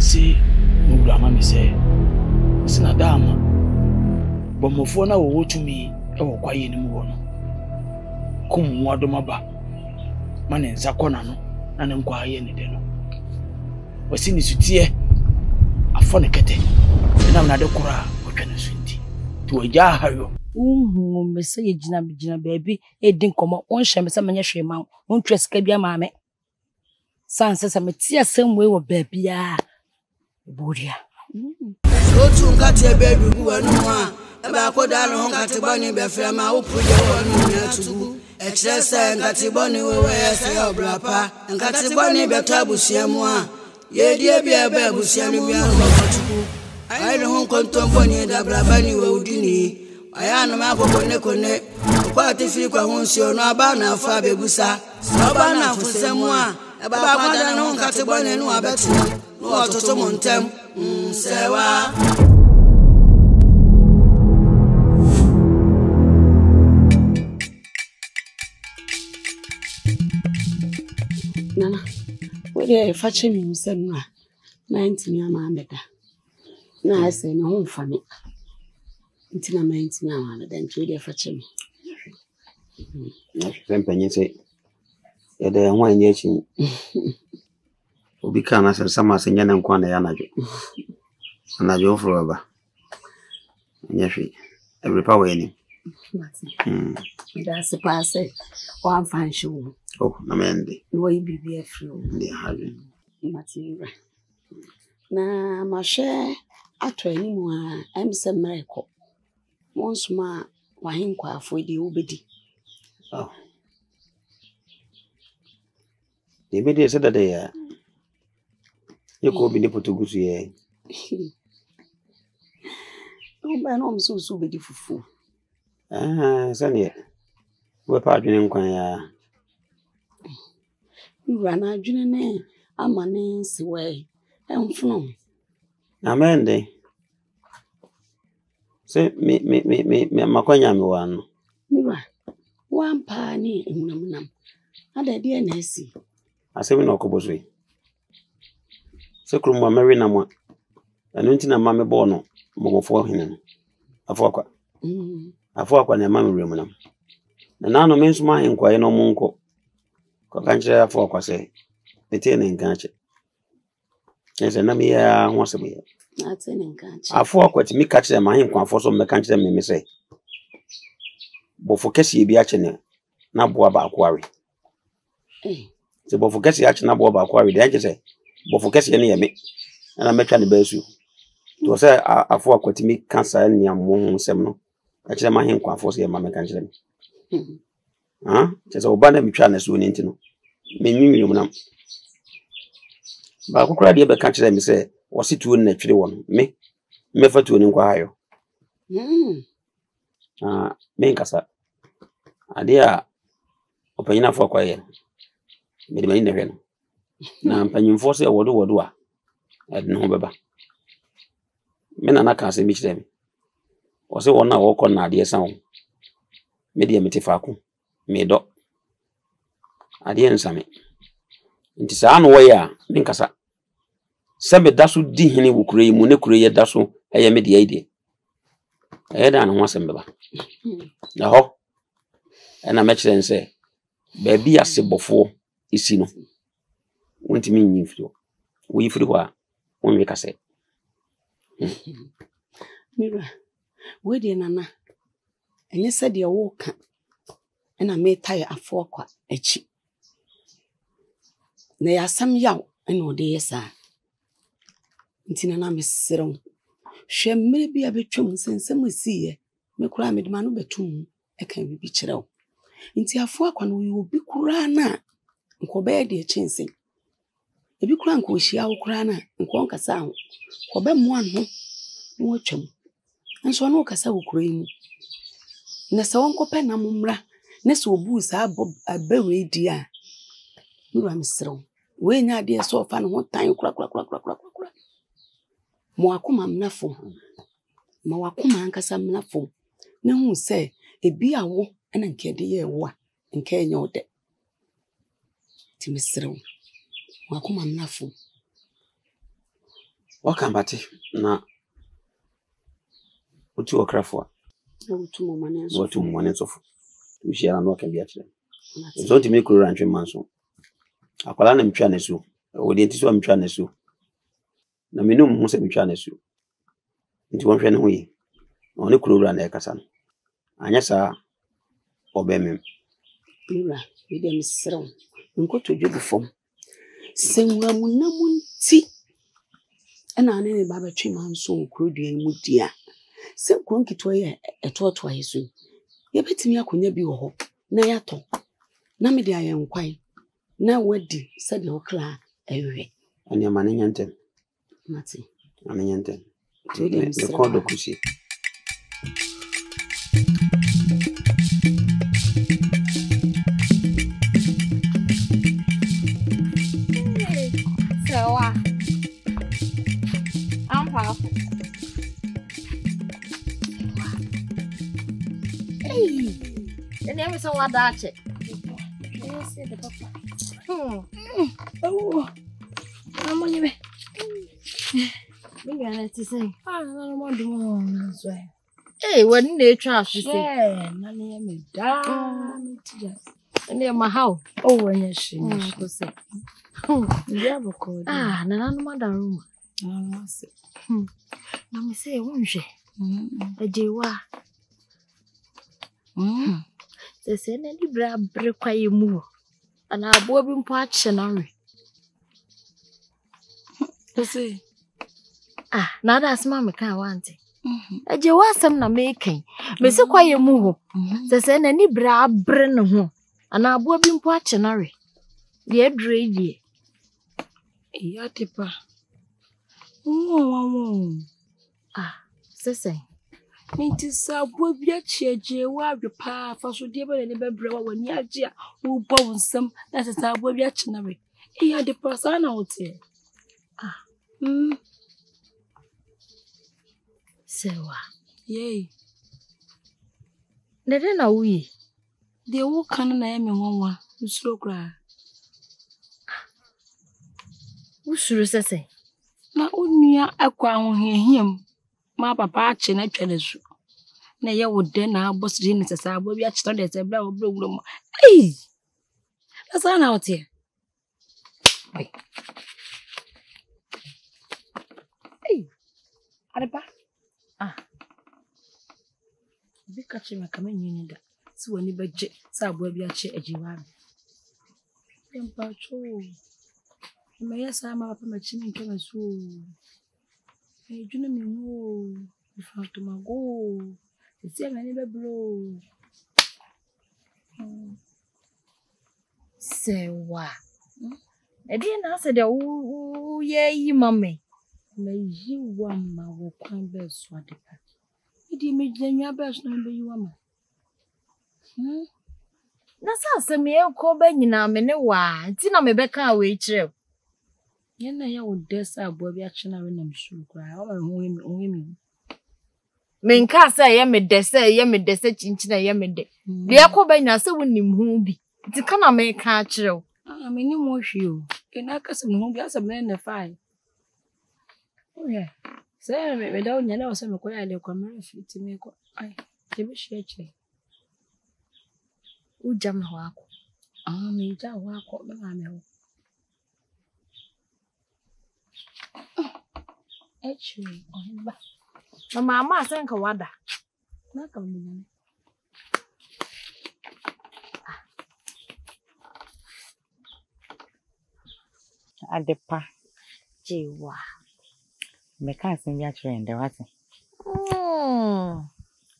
say, Mama say, Sinadama. But Mofona will watch me, or quiet in the morning. Come, Wadomaba. Man in Zakonano, and inquire any day. Was in his tear a fornicate, and I'm not a cora, or can I sweet to a jar. Miss Jina baby, a didn't come up one shame some manure mount, won't trust Cabia mamma. Son says I'm a tear some way of baby. Bodia. Go to Katia baby, who are no one. About Kodano, Catibani, Beframa, who put your one to do. Excess and Catibani, where I say, oh, Brapa, and Catibani, Betabusiamua. Ye dear be a babusiamia. I don't want to Bonnie, the Brabani, Wodini. I am a man for Bonecone. Quite if you can see no Abana, Fabe Busa. Sabana for Samoa. About Kodano, Catibani, no Abati. No, to Montem. Sewa. Nana, what are you fetching me? Said no. 19 years, mamma. Now I say no home for me. Until I'm 19 years, mamma. Then you are fetching me. Then say, you're the one yetching. Obi kana se sama se nyane nkwa na ya najo. Najo forever. Nyefi. Every power any. That's the pass. One fan show. Oh, na mende. No you be free. Ndi haje. Matinga. Na ma share atwa ni mu a am se miracle. Once ma wa hinkwa afodi obedi. Oh. The media said that they you could be able to go to ye. No, by no so be fufu. Sanya. We're pardoning quaya. You ran out, Junene. I'm an in's way. I'm from Amende. Say, me, Macoyam one. Mira, one panny in Munam. Other dear Nessie. I say, we no cobosway. So, Crumma Marina, and until a mammy bono, more for him. A fork. A fork on a mammy room. And now no means my inquiry no monko. Cocancha fork, I say. The tin and catch it. Yes, and I'm here once a week. That's an catch. I fork what me catch them, my inquire for some catch them, me say. But for Cassie be actually not about quarry. The Bofocassi actually not about quarry, the edges say. Bofocassi near me, and I met the best you. To say, I fork what me cancer and yam won't seminal. Actually, my inquire for say, mamma can them. Just Obana be trying to soon into me. But I could cry the other catch them, say, was it to an actually one? Me for to inquire. Menkasa. Adia opanyina for kwaye. Me de mani na hwe no. Na mpanyimfo se wodo a ade no beba. Me na ka se mi kire me. O se wona wo kọ na ade san wo. Me de meti faako. Me do. Ade nsame. Nti sa no wo ya menkasa. Se me daso di hene wo kure mu ne kure ye daso eye me de ide. Eye da no ho asem beba. Na ho. And I mentioned and say, baby, a sebofo is no. Won't mean you. We free what when we can say. Mira, where did Nana? And you said you walk, and I made tire a fork a cheap. There are some young and no days, sir. Intina Miss Serum. She may be a bit true since some we see, me cry with Manu Betum, I can be chill. Inti afua kwa no you bi kura na nko be de chinse e bi kura nko hia wo kura na nko nkasa ho ko be mo anho wo twam nso no kasa wo kura yi na se wonko pe na mumra na se obu sa abewe di a nura misro we nya de so fa no tan kura mo akoma mnafo ma wakoma nkasa mnafo na hu se ebi awo ena nkede ye wa nke enye ode timisrew wakoma mnafo Waka mbate na uti okrafo. Utu momane so. Utu momane so. We share no ka bia kire. So nti me kuro rantwe manso. Akwala na mtwa na su. We de nti so mtwa na su. Na menum mu se mtwa na su. Nti wonhwe ne ho yi. Oni kuro ra na e kasa no. Anya sa obemem. Lura, we dem srew. Nkoto dwobu fom. Senwa munamunti. Ana ane ne baba twi manso kuro dua mu dia. Se kuro nkito ye etoto ayesu. Ye betimi akonya bi wo ho na yato. Na me dia ye nkwai. Na wadi se de okra ewe. Ani amane nyantem. Mati. Amane nyantem. Me kodo kusi. Sewa. I'm powerful. Hey. The name is what that it. Yes, the papa. Oh. I'm on you. Me gonna say. Ah, no more do more. Hey, when they trash, you say. Yeah, none me down. And my house. Oh, when you see. Yeah, ah, na no matter room. Na me say wonje. Ejewa. Se na di bra bre kwaye mu. Ana abo bi mpo ache na we. Say ah, na da asma me kan wante. Ejewa asem na me kan. Me se kwaye mu ho. Se na ni bra bre ne ho. Ana abo bi mpo ache na we. De dre die. Iya tipa. Ah, sese. Minti sabo bia chieje wa adwepa fa so de be ne bebre wa wani age a wo bo nsam na sabo bia chena we. Iya tipa sa na wote. Ah. Sewa. Yey. Nede na wuyi. De wo kan na ya me nwanwa. Usuro kra. Usuru sese. Na onua akwa ahohiahim ma papa ache na twa na su. Na ye wo de na abosiri ne sese abo bi ache de se bla wo bla wuro mo. Ei! Asa na wote. Ai. Ei. Areba. Ah. Bi ka che maka manyi da. Si wani beje sa abo bi ache ajiwa. Tempa cho. Me sa ma papa ma chimi nke na so. E juna mi wo. Ifa to mago. Esi ama ni beblo. Sewa. E di na se de wo ye yi mame. Na yi wa ma wo kwan be so adepa. E di me gyanwa be so na be yi wa ma. Na sa se me ko ba nyina me ne wa. Nti na me be kan we kire. Yana ya udesa abo bi achina we na mshu kwa. O ma hu mi. Me nka se ye me desa chinchina ye me de. De yakoba nya se wonim hu bi. Nti kana me ka kire. Ah, me ni mo hwi o. E na ka se hu bi asem na fai. Oh yeah. Se me da onya na o se me ko ya le kwa me fiti me ko. Ai, je be hwe kire. U jam ho akọ. Ah, me ja ho akọ me ma me ho. Actually, oh, ba. Mama asenka wada. Na ka mbina. Adepa. Jewa. Meka asen bia kire nde wate.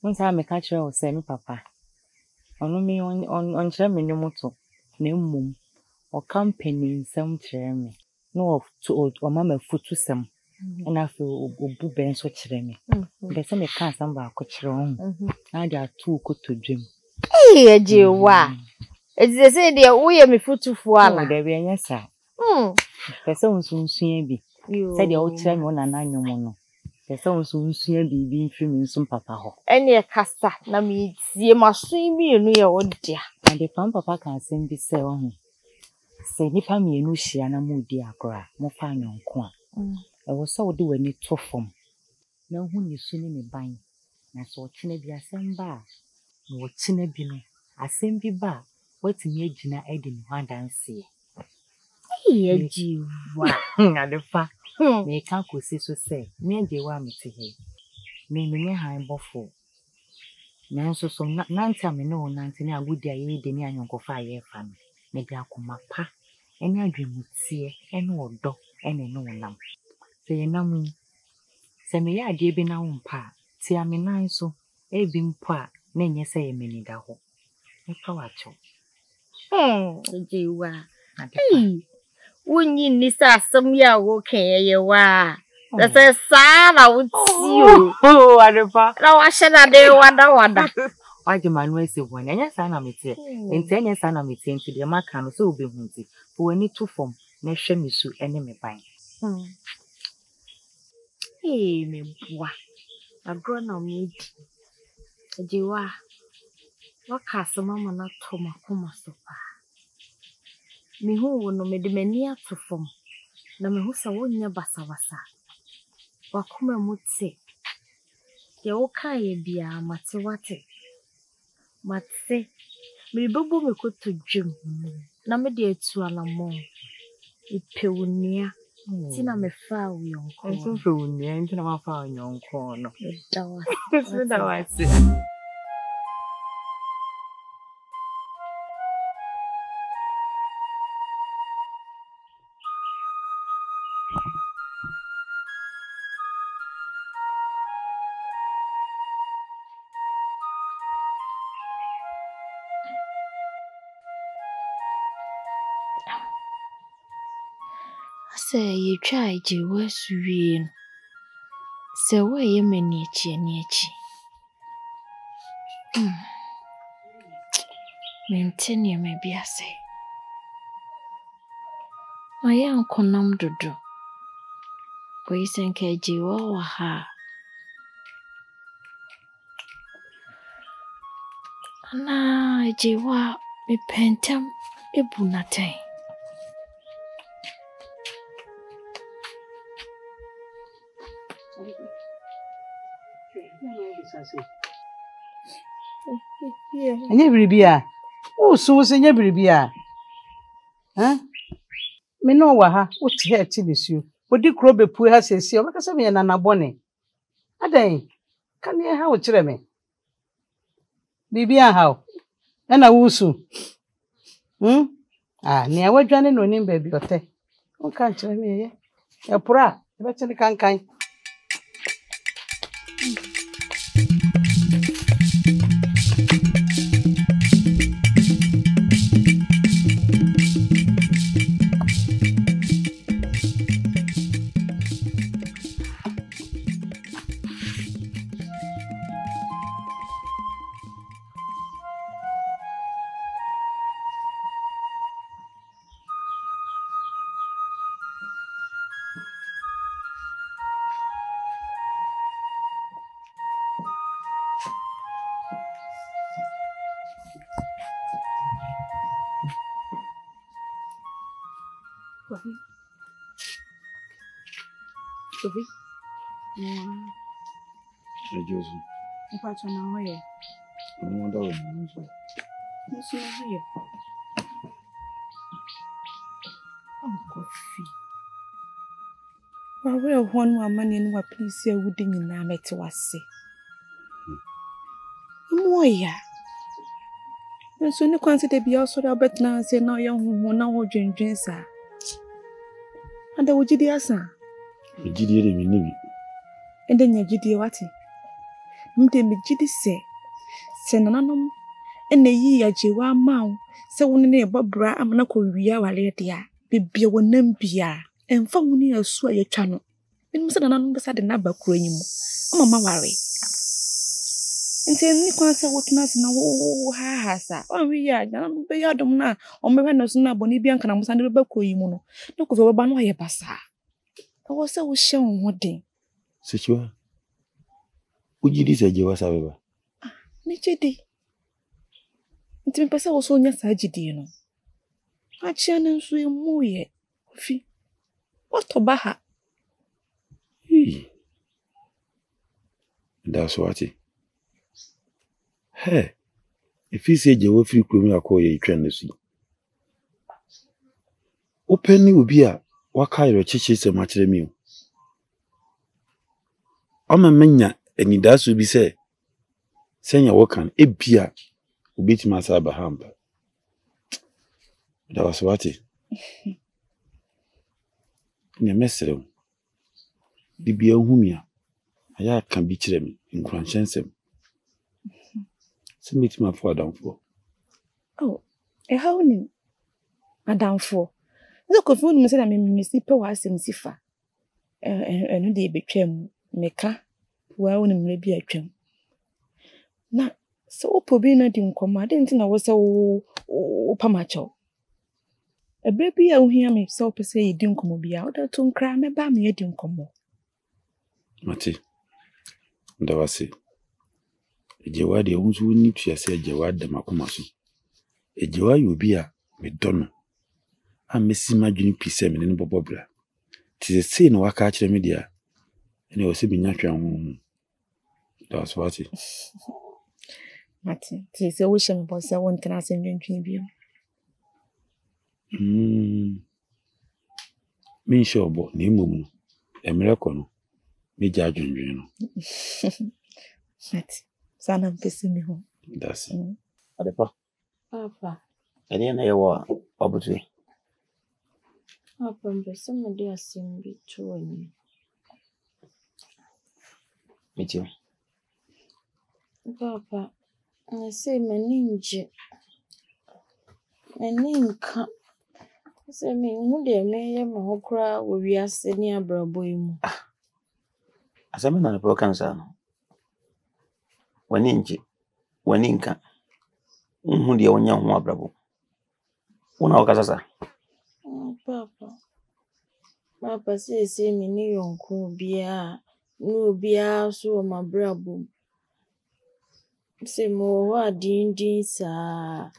Wonsa meka kire o se mi papa. Ono mi on kire me numuto na mmom. O company nsem kire me. No o mama futu sem. And I feel obu ben so kire me. Be se me ka asem ba ko kire ho. Na dia tu ko to dwem. Eh, Jewa. Ezi se de wo ye me futufu ala. De be anya sa. Pese unsunsua bi. Se de o kire me ona na anwom no. Pese unsunsua bi mfiri me nsum papa ho. Ene kasa na me tie maso mi enu ye odia. And the papa kan asem bi se ho. Se nipa me enu hia na mu di akora. Mo fa nyonko a. was so do any tough form. No one you soon in a bind. Na so chine bi asem ba no chine bi no asem bi ba watimi agina edi ne handanse Ye jiwa. adefa me ka kosi so se me ajewa mete he me han bofo nanso so nanta me no nante ne agudi aye de ne anyonkofa aye fa no me de akoma pa ene adwemutie ene odo ene no nam se ye nam se me ya ade bi na wo mpa ti amenan so ebi mpo a na enye se ye meni da ho e pa wacho Jiwa. Wunyi ni sa asem ya wo kan ye wa. Da se sa na wuti o. adepa Na wa hye na de wada. waje manu ese won enye sa na mete enti enye sa na mete enti de maka no so obehu nti fo wani to form na hwe misu ene me ban Me bua. Agro na me Jiwa. Waka asema na toma koma so pa. Me hu no me de mani ato fom. Na me hu sa wonya basa. Wakoma mutse. Ye woka ye bia mate wate. Mate. Me bebo me koto dwem. Na me de atu alamo. Ipewunia. Tina me fa uyonko. enso fe unia enti na ma fa anyonko no Dawa. so da wase Se ye twa Jiwa suwie no. Se wo ye mani echi. Mentini me biase. Aya nkonam dodo. Koisenke Jiwa wa ha. Na Jiwa me pentam ebunaten. Anya biribia. O so se nya biribia. Me no wa ha, o ti he ti nesuo. Odi kro bepu ha sesi, o makasa me na nabone. Adan, kan ye ha o kire me. Bibia ha o. Na wusu. Ne awadwane no nim ba bi ote. O kan kire me ye. E pura, e be tini kan. Sophie. Ejosu. Ipa chona hoye. Onu da wo nso. Musu hoye. Kofi. Wawe ohonu amane ni wa please awudi nyina mete wase. Moya. Nso ni kwanse de bia so da betna se na ye huhu na ho dwendwen sa. Anda wogidi asa. Ejidie de minibi. Ende nya gidie wate. Mde me gidi se nananom ene yi ya Jiwa mawo se woni ne bobra amana ko wiya wale dia bibie wonam bia emfa woni asu ayetwa no enim se nananom besa de na bakro anyimu amama ware ente ni kwanse wotuna se na wo ha sa o wiya nananom be yadom na o mebe na so na boni bia nka na musa de bakro anyimu no no ko fe baba no ye basa wo se wo hye wo den Sechiwa. Ujidi se Jiwa sabeba. Nechedi. Nti me pesa wo so nya sa gidi no. Achia na nso emu ye. Ofi. What oba ha? That's what it. Hey, if you say you will free crew, I call you train the sea. Open will be a what kind of chiches a match the meal. I'm a mania, and it does will be said. Send your work on a beer, who beat my cyber hamper. That was what it. In a messer, the beer whom I can beat them in conscience. Submit my father for. Oh, how many? Madame for. Look of one said I mean, Miss Powas and Sifa. And they became Mecca. Well, maybe a trim. Now, so Pobina didn't come. I didn't know I was so pamacho. A baby, I hear me so per se, didn't come be out to cry me by me, didn't come. Mati, that was it. A Jawadi owns who need to say Jawad the Makumasu. A Jawa you be a Madonna. I miss imagining peace in Bobobla. 'Tis a sin or catch the media, and it was a natural. That's what it. Martin, 'tis a wish about so one can ask him to you. Me sure about name a miracle. Me judge you know. Martin, son of pissing me home. That's it. Adepa. Papa. And then I were obviously. Papa, but somebody has seen me too. Me too. Papa, I say my ninja. My ninka. I say me, who they may my okra will be a senior braboim. As I'm not a broken son. Waninji, waninka. Who the one young bravo. One of Papa says, me near uncle beer, no beer, so my brabo. Say more, what din, sir.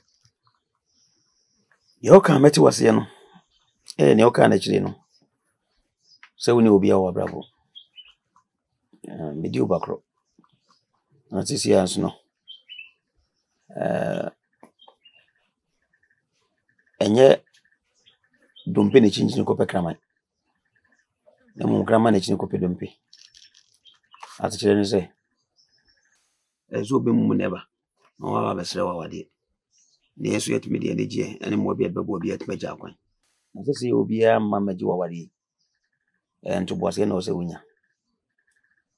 Your comment was yen. Your carnage, you know. So we will be our bravo. Medio backro. Not this year's no. And yet, don't pay the change in copper crammer. The more grammar in copy don't pay. As the children say, as will be never. No, I have a slow idea. The answer yet me the energy and more be at Baby at Majaquan. As I say, will be a mamma Juawadi and to was no say winner.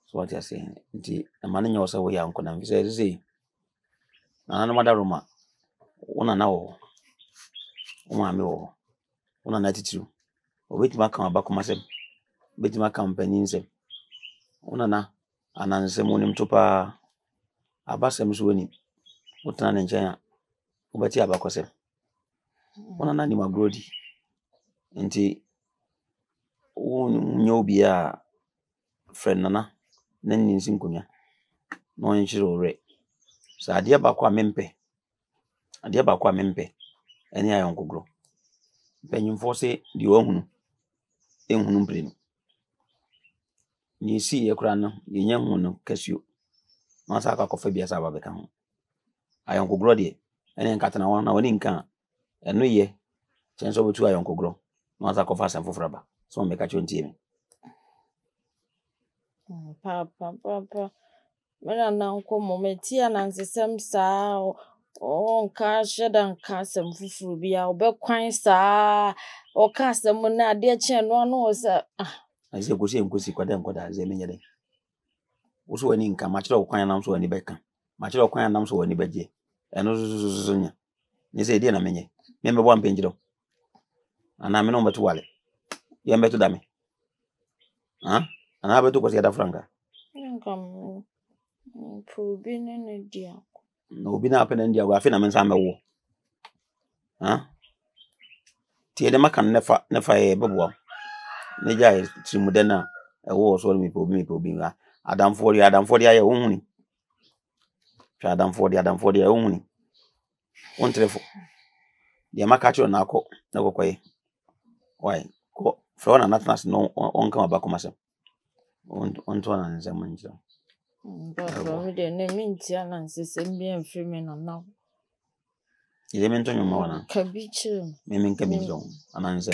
So what you're saying, the man in your way, uncle, and says, say, no matter Roma, one an hour, one meal, one 92, or wait my come back myself, wait my companions, one an answer monim topa, a bassam swinning, what an engineer, but ya back was one animal brody, and tea, no be a friend Nana. Then in Sincunia, no insurer rate. So I dear Bakwa Mempe, a dear Bakwa Mempe, any I uncle grow. When you force the own in Humprin. You see a crown, the young one, catch you. Masaka coffee as I will become. I uncle grow dear, and then cut an hour now in can. And no ye, chance over to I uncle grow. Masaka fast and for rubber. So make a 20. Papa, when now come moment, and some sow, or cash and cast them for be our back quine star, or cast them when I dear chain one was I say, go see and go see Quadam Quad as a minute. Also, any income, much of quine arms or any becca, much of quine arms or any bedje, and also, you say, dear, many, remember one penjo, and I'm number 2 wallet. You are better than me. Huh? And how about to go get a franca? Come, poor being in a dear. No, be up in India, I feel I'm in some war. Huh? Tia the Macan never a bubble. Neja is Trimudena, a war so me being Adam 40 only. Adam 40 only. One telephone. The Macacho Naco, no way. Why? For an atlas no on come back myself. on to an examine. But we didn't mean to answer and free men or now. You meant on your mother. Cabbage, Miming Camino, an answer.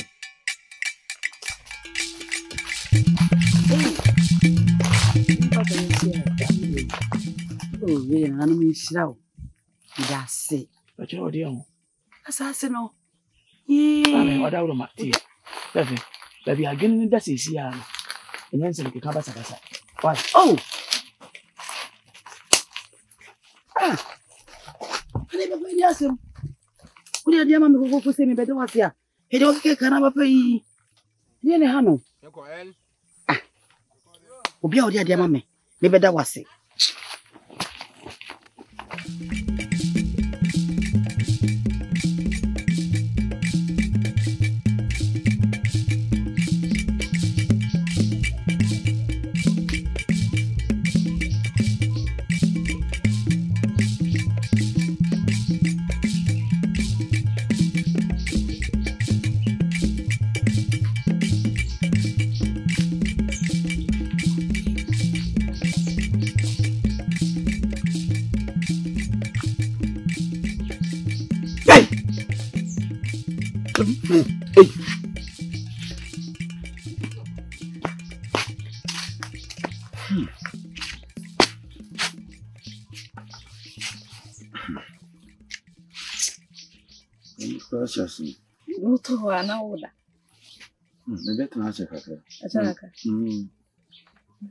Oh, yeah, I mean, slow. That's it. But you're dear. Assassin. I mean, what out of my tea. Baby, I get in that is here. And then say, come back. Why? Oh! Ah! I never pay ask him. What are the mamma who say me better was here? He don't care, can I pay? Dear Hano. Ah! Obi out dear mamma. Maybe that was it. Precious. No to her now. The better answer, Kaka.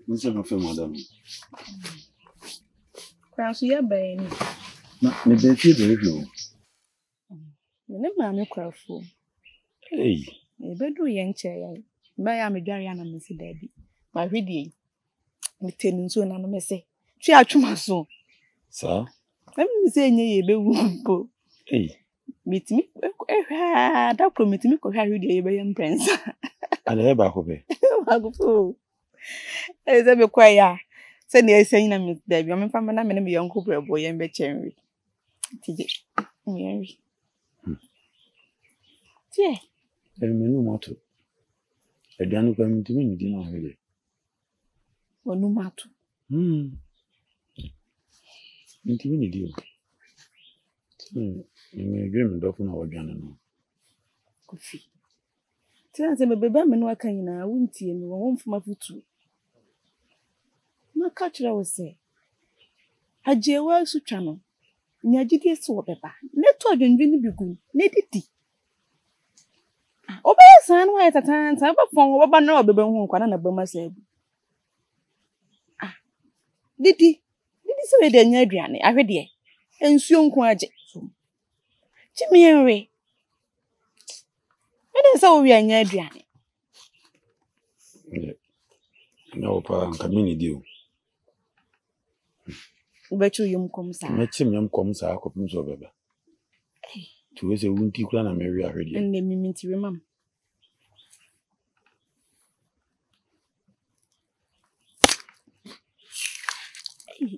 Mr. Muffin, madam. Perhaps you are buying. Not the baby, very low. Never a crowful. Hey, A bedroom young chair. By a Medarian and Missy Daddy. My reading. Returning soon and I say, she are too much so. Sir? Let me say, ye be woo. Hey. Meet me, that promise me to carry the Abraham Prince. And I back of it. As I require, send the saying I'm Miss Debbie. I'm from an enemy young couple boy and Betchery. Mary. Dear, And no matter. A gun coming to me, dinner already. Or no matter. Into any deal. You may dream of our gun. Coffee. Tell them a baby, and what can you now? Won't you? And one for my foot too. My catcher will say, a jail so channel. Near GD so pepper. Let to and really be good. Let it. Obey son, why at a time, I'm a phone over no baby won't quite a bummer said. Ah, did he say the Adrian? I read ye. And soon quiet. Jimmy Henry. It is all we are near Adrian. No, pa, community deal. Bet you come, sir. Met him comes our couples of ever. To us a wound equal and Mary already. And let me meet you, ma'am.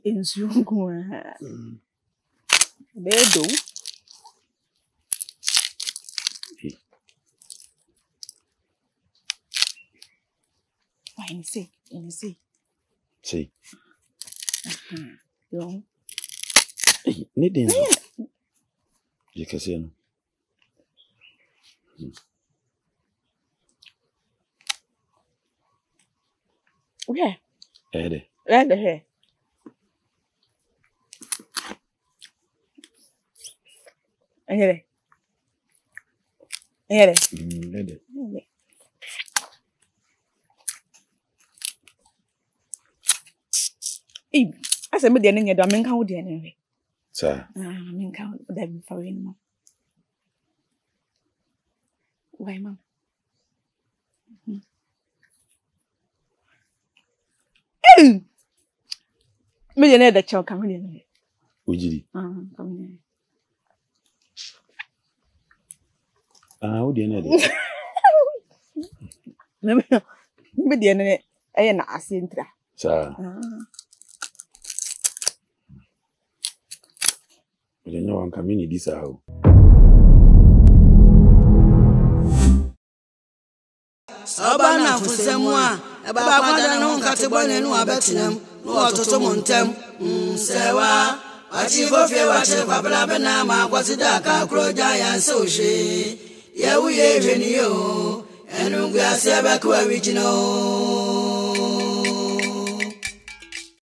And soon go. There do. Why, see, See. Yo. Hey, Nadine. You can see him. Where? Eddie. Where the hair? Eddie. Eddie. I said, but then you don't how the anyway. Sir. I mean, count that before anymore. Why, ma'am? Hey! Millionaire that shall come in. Ujiri. Come in. Who the end? Maybe the end, I am not asking. Sir. I don't know one community this how. Sabana for someone. eba kwada no nkate bone no abetinam no ototo montem sewa achi fofie wache kwabla bena ma kwasida ka kroja ya sohwe ye wuye hweniyo enu gwa se be kwa wijino